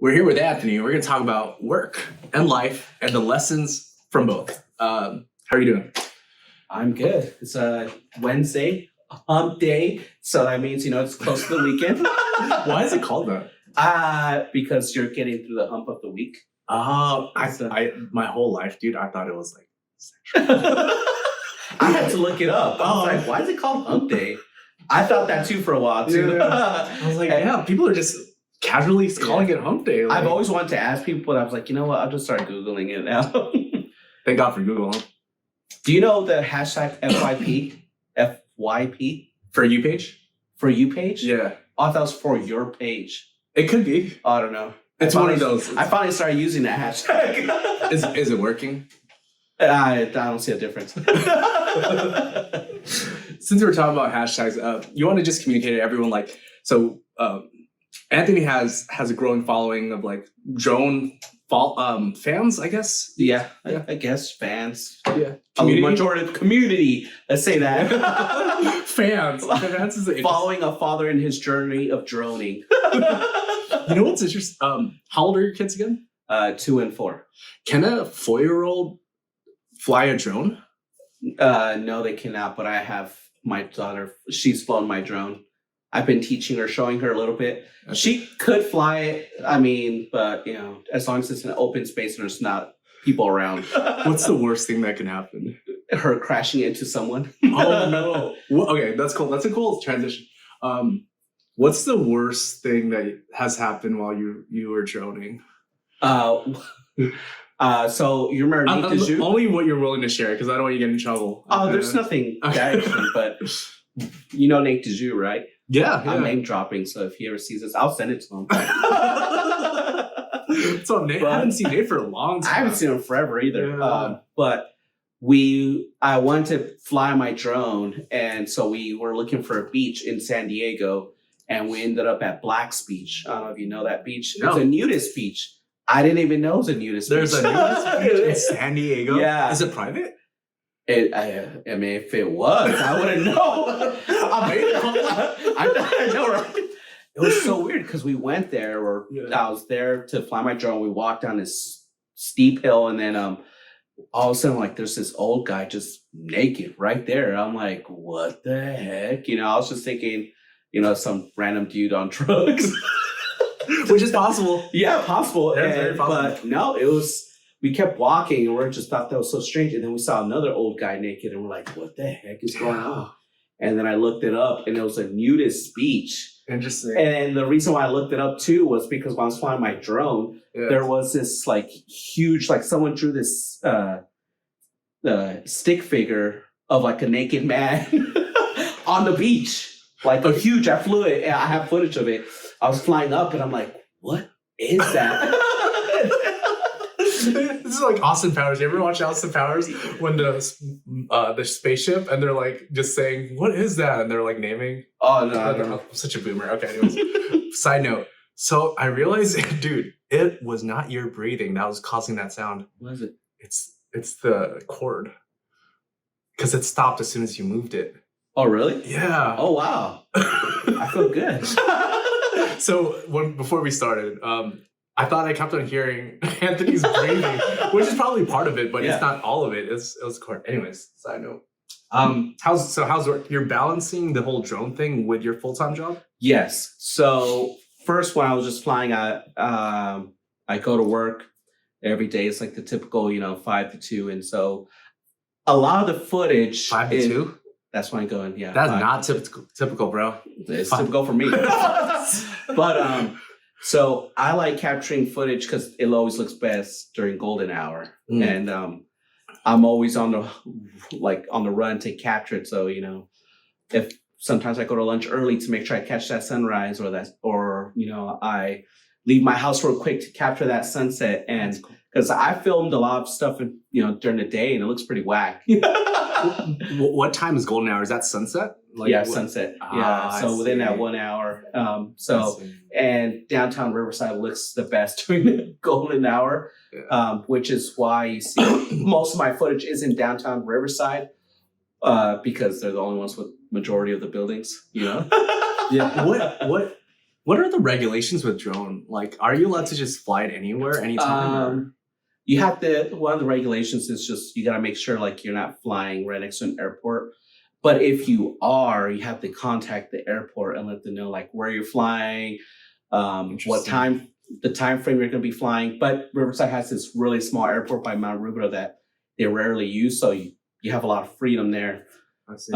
We're here with Anthony. We're going to talk about work and life and the lessons from both. How are you doing? I'm good. It's a Wednesday, hump day. So that means, it's close to the weekend. Why is it called that? Because you're getting through the hump of the week. My whole life, dude, I thought it was like I had to look it up. I was like, why is it called hump day? I thought that too for a while too. Yeah. I was like, people are just casually calling it hump day. I've always wanted to ask people, but I was like, you know what? I'll just start Googling it now. Thank God for Google, huh? Do you know the hashtag FYP? FYP? For you page? For you page? Yeah. Oh, I thought it was for your page. It could be. Oh, I don't know. It's one of those. I finally started using that hashtag. Is it working? I don't see a difference. Since we're talking about hashtags, you want to just communicate to everyone, Anthony has a growing following of drone fans, I guess. Yeah, I guess fans. Yeah, a majority of community. Let's say that. Fans. Fans is following a father in his journey of droning. You know what's interesting? How old are your kids again? 2 and 4. Can a 4-year-old fly a drone? No, they cannot. But I have my daughter. She's flown my drone. I've been teaching her, showing her a little bit. Okay. She could fly it. I mean, but as long as it's in an open space and there's not people around. What's the worst thing that can happen? Her crashing into someone. Oh no! Well, okay, that's cool. That's a cool transition. What's the worst thing that has happened while you were droning? So you remember Dizon? Only what you're willing to share, because I don't want you to get in trouble. Oh, there's nothing that extreme, but you know Nate Dizon, right? Yeah. I'm name dropping, so if he ever sees this, I'll send it to him. So Nate, I haven't seen Nate for a long time. I haven't seen him forever either. Yeah. But I wanted to fly my drone, and so we were looking for a beach in San Diego, and we ended up at Black's Beach. I don't know if you know that beach. No. It's a nudist beach. I didn't even know it was a nudist beach. There's a nudist beach in San Diego? Yeah. Is it private? I mean, if it was, I wouldn't know. I know, right? It was so weird because we went there, I was there to fly my drone. We walked down this steep hill, and then all of a sudden, there's this old guy just naked right there. I'm like, what the heck? I was just thinking, some random dude on drugs. Which is possible. Yeah, possible. Yeah, very possible. But no, we kept walking, and we just thought that was so strange. And then we saw another old guy naked, and we're like, what the heck is going on? And then I looked it up, and it was a nudist beach. Interesting. And the reason why I looked it up too was because when I was flying my drone, there was this huge, someone drew this stick figure of a naked man on the beach. A huge, I flew it, and I have footage of it. I was flying up, and I'm like, what is that? This is like Austin Powers. You ever watch Austin Powers when the spaceship, and they're just saying, what is that? And they're naming. Oh, no, I don't know. I'm such a boomer. Okay, anyways. Side note. So I realized, dude, it was not your breathing that was causing that sound. What is it? It's the cord. Because it stopped as soon as you moved it. Oh, really? Yeah. Oh, wow. I feel good. So before we started, I thought I kept on hearing Anthony's breathing, which is probably part of it, but it's not all of it. It was cord. Anyways, side note. How's work? You're balancing the whole drone thing with your full-time job? Yes. So first, when I was just flying, I go to work every day. It's the typical, 5 to 2, and so a lot of the footage 5 to 2. That's when I go in. Yeah, that's not typical, bro. It's typical for me. But so I like capturing footage because it always looks best during golden hour, and I'm always on the run to capture it. So if sometimes I go to lunch early to make sure I catch that sunrise, or I leave my house real quick to capture that sunset, and because I filmed a lot of stuff during the day, and it looks pretty whack. What time is golden hour? Is that sunset? Sunset. Yeah. So within that 1 hour. And downtown Riverside looks the best during the golden hour, which is why you see most of my footage is in downtown Riverside, because they're the only ones with majority of the buildings. Yeah. What What are the regulations with drone? Like, are you allowed to just fly it anywhere, anytime? You have to. One of the regulations is just you got to make sure like you're not flying right next to an airport. But if you are, you have to contact the airport and let them know like where you're flying, what time, the time frame you're going to be flying. But Riverside has this really small airport by Mount Rubio that they rarely use, so you have a lot of freedom there. I see.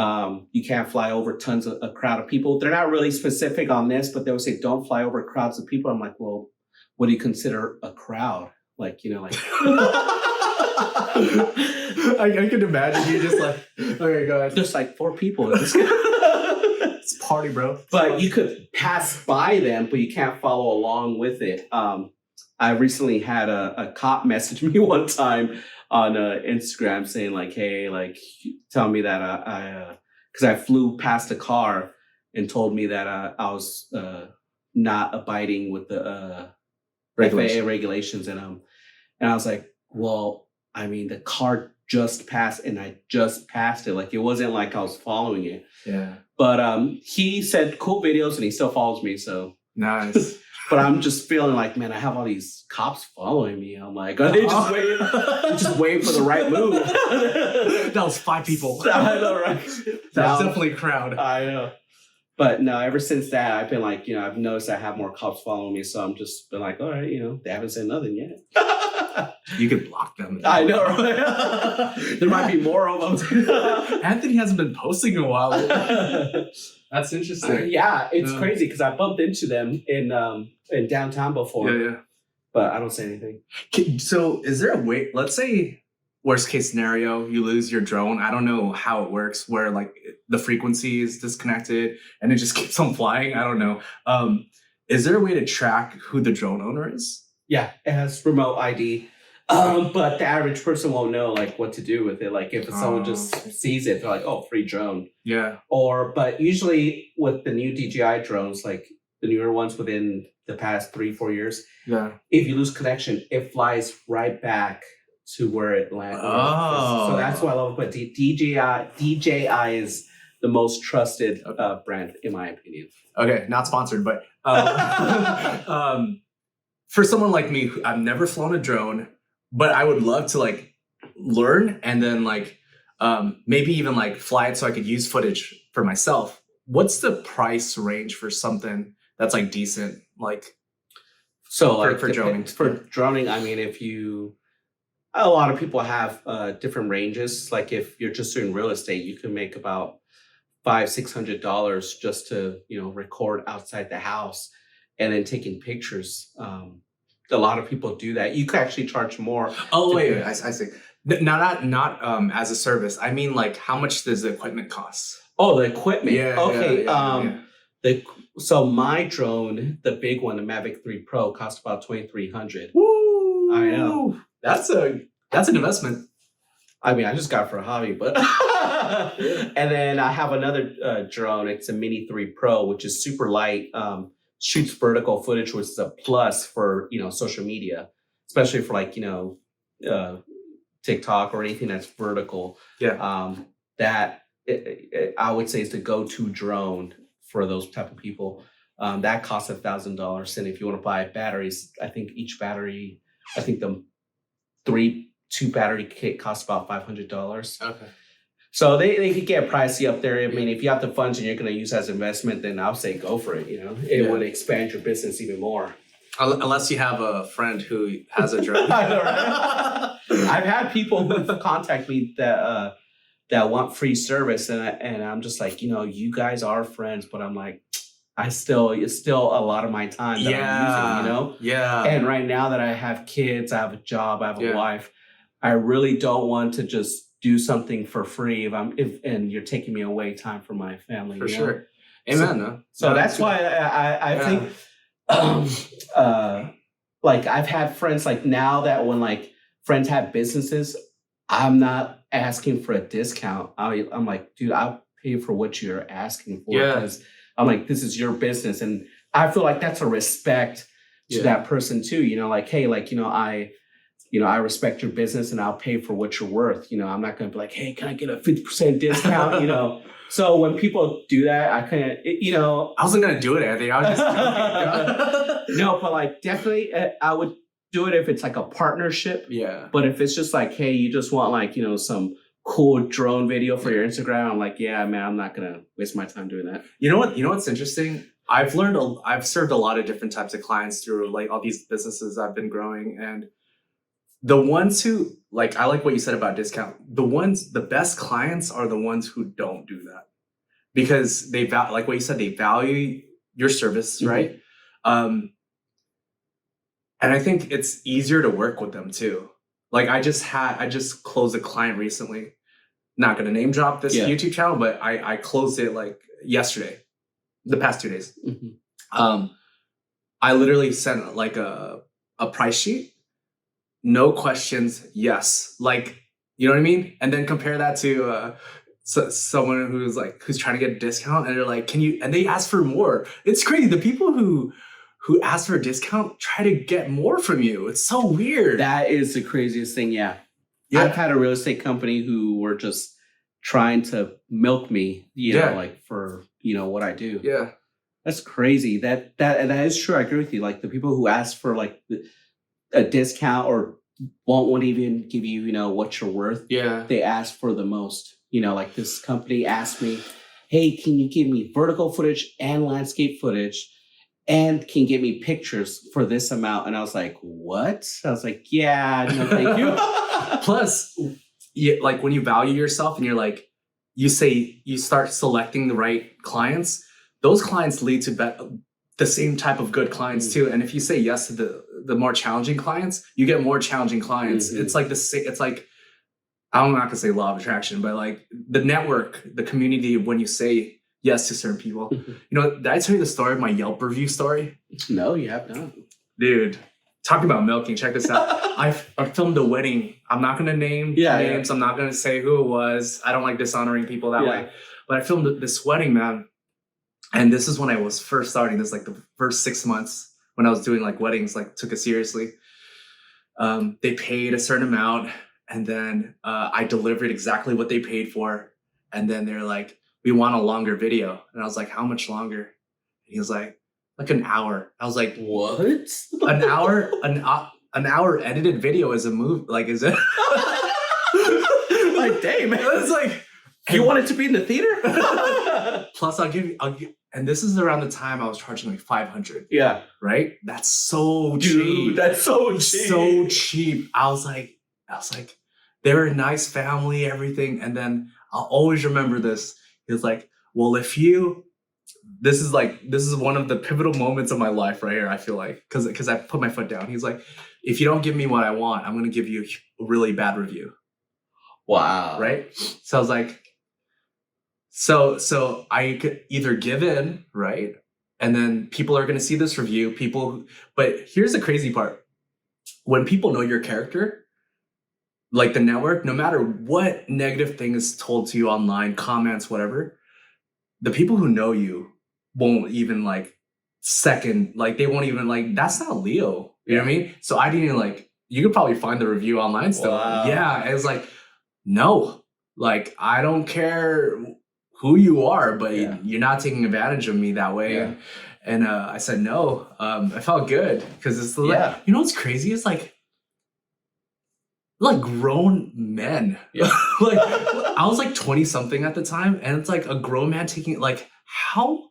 You can't fly over tons of a crowd of people. They're not really specific on this, but they would say don't fly over crowds of people. I'm like, well, what do you consider a crowd? Like, you know, like I can imagine you just like, okay, go ahead. There's like 4 people. It's party, bro. But you could pass by them, but you can't follow along with it. I recently had a cop message me one time on Instagram saying like, hey, like, tell me that because I flew past a car and told me that I was not abiding with the FAA regulations. And I was like, well, I mean, the car just passed and I just passed it. Like, it wasn't like I was following it. Yeah. But he said cool videos and he still follows me. So nice. But I'm just feeling like, man, I have all these cops following me. I'm like, are they just waiting for the right move? That was 5 people. I know, right? That's definitely a crowd. I know. But no, ever since that, I've been like, I've noticed I have more cops following me. So I'm just been like, all right, they haven't said nothing yet. You could block them. I know, right? There might be more of them. Anthony hasn't been posting in a while. That's interesting. Yeah, it's crazy because I bumped into them in downtown before. Yeah. But I don't say anything. So is there a way, let's say worst case scenario, you lose your drone. I don't know how it works where like the frequency is disconnected and it just keeps on flying. I don't know. Is there a way to track who the drone owner is? Yeah, it has remote ID. But the average person won't know like what to do with it. Like if someone just sees it, they're like, oh, free drone. Yeah. But usually with the new DJI drones, like the newer ones within the past 3-4 years, if you lose connection, it flies right back to where it landed. Oh. So that's why I love it. But DJI is the most trusted brand, in my opinion. Okay, not sponsored, but for someone like me, I've never flown a drone, but I would love to like learn and then like maybe even like fly it so I could use footage for myself. What's the price range for something that's like decent, like for droning? For droning, I mean, a lot of people have different ranges. Like if you're just doing real estate, you can make about $500-$600 just to record outside the house and then taking pictures. A lot of people do that. You could actually charge more. Oh wait, I see. Not as a service. I mean, like, how much does the equipment cost? Oh, the equipment. Yeah. Okay. Yeah. So my drone, the big one, the Mavic 3 Pro, cost about $2,300. Woo! I know. That's an investment. I mean, I just got it for a hobby, but and then I have another drone. It's a Mini 3 Pro, which is super light. Shoots vertical footage, which is a plus for social media, especially for like TikTok or anything that's vertical. Yeah. That I would say is the go-to drone for those type of people. That costs $1,000, and if you want to buy batteries, I think the 2 battery kit costs about $500. Okay. So they could get pricey up there. I mean, if you have the funds and you're going to use as investment, then I'll say go for it. It would expand your business even more. Unless you have a friend who has a drone. I know, right? I've had people who contact me that want free service, and I'm just like, you guys are friends, but I'm like, it's still a lot of my time that I'm using, Yeah. And right now that I have kids, I have a job, I have a wife, I really don't want to just do something for free and you're taking me away time from my family. For sure. Amen. So that's why I think like I've had friends like now that when like friends have businesses, I'm not asking for a discount. I'm like, dude, I'll pay for what you're asking for. Because I'm like, this is your business. And I feel like that's a respect to that person too. Like, hey, like, I respect your business and I'll pay for what you're worth. I'm not going to be like, hey, can I get a 50% discount? So when people do that, I kind of, I wasn't going to do it, Anthony. I was just joking. No, but like definitely I would do it if it's like a partnership. Yeah. But if it's just like, hey, you just want like, some cool drone video for your Instagram, I'm like, yeah, man, I'm not going to waste my time doing that. You know what's interesting? I've served a lot of different types of clients through like all these businesses I've been growing, and the ones who I like what you said about discount. The best clients are the ones who don't do that, because they like what you said, they value your service, right? And I think it's easier to work with them too. Like I just closed a client recently. Not going to name drop this YouTube channel, but I closed it like yesterday, the past 2 days. I literally sent like a price sheet. No questions, yes. Like, you know what I mean? And then compare that to someone who's trying to get a discount, and they're like, can you, and they ask for more. It's crazy. The people who ask for a discount try to get more from you. It's so weird. That is the craziest thing. Yeah. I've had a real estate company who were just trying to milk me, like for, what I do. Yeah. That's crazy. That is true. I agree with you. Like the people who ask for like a discount or won't even give you, what you're worth. Yeah. They ask for the most. Like this company asked me, hey, can you give me vertical footage and landscape footage and can give me pictures for this amount? And I was like, what? I was like, yeah, no, thank you. Plus, like when you value yourself and you're like, you start selecting the right clients, those clients lead to the same type of good clients too. And if you say yes to the more challenging clients, you get more challenging clients. It's like it's like, I'm not gonna say law of attraction, but like the network, the community, when you say yes to certain people. Did I tell you the story of my Yelp review story? No, you have not. Dude, talking about milking, check this out. I filmed a wedding. I'm not gonna name names. I'm not gonna say who it was. I don't like dishonoring people that way. But I filmed this wedding, man. And this is when I was first starting this, like the first 6 months when I was doing like weddings, like took it seriously. They paid a certain amount, and then I delivered exactly what they paid for. And then they're like, we want a longer video. And I was like, how much longer? And he was like an hour. I was like, what? An hour? An hour edited video is a movie? Like, is it? Like, dang, man. It's like, you want it to be in the theater? Plus, I'll give, and this is around the time I was charging like $500. Yeah. Right? That's so Dude, cheap. that's so cheap. So cheap. I was like, they were a nice family, everything. And then I'll always remember this. He was like, well, this is one of the pivotal moments of my life right here, I feel like, because I put my foot down. He's like, if you don't give me what I want, I'm going to give you a really bad review. Wow. Right? So I was like, so I could either give in, right? And then people are going to see this review. But here's the crazy part. When people know your character, like the network, no matter what negative thing is told to you online, comments, whatever, the people who know you won't even they won't even that's not Leo. You know what I mean? So I didn't even you could probably find the review online still. Wow. Yeah. It was like, no, I don't care who you are, but you're not taking advantage of me that way. Yeah. And I said, no, I felt good because it's what's crazy? It's like grown men. Yeah. I was 20 something at the time, and it's like a grown man taking how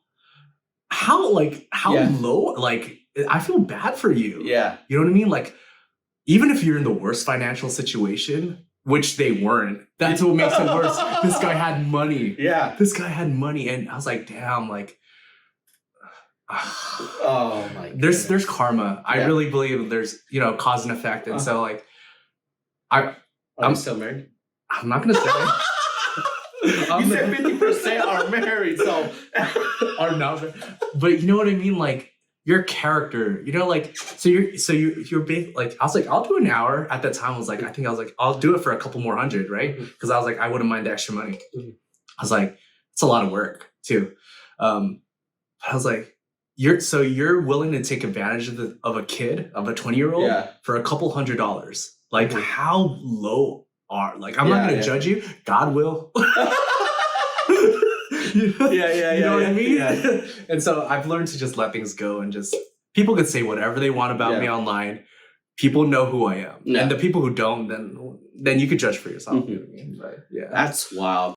low, I feel bad for you. Yeah. You know what I mean? Even if you're in the worst financial situation, which they weren't, that's what makes it worse. This guy had money. Yeah. This guy had money, and I was like, damn, oh my God. There's karma. I really believe there's, cause and effect. And so I'm still married. I'm not gonna say you said 50% are married, so are not. But you know what I mean? Your character, so you're big. I was like, I'll do an hour. At that time, I was like, I'll do it for a couple more hundred, right? Because I was like, I wouldn't mind the extra money. I was like, it's a lot of work too. But I was like, you're willing to take advantage of a kid, of a 20-year-old Yeah. for a couple $100. Like how low like I'm not Yeah, gonna yeah. judge you. God will. Yeah, You know what yeah, I mean? yeah. And so I've learned to just let things go and just people can say whatever they want about me online. People know who I am. Yeah. And the people who don't, then you could judge for yourself. Mhm. You know what I mean? But yeah. That's wild.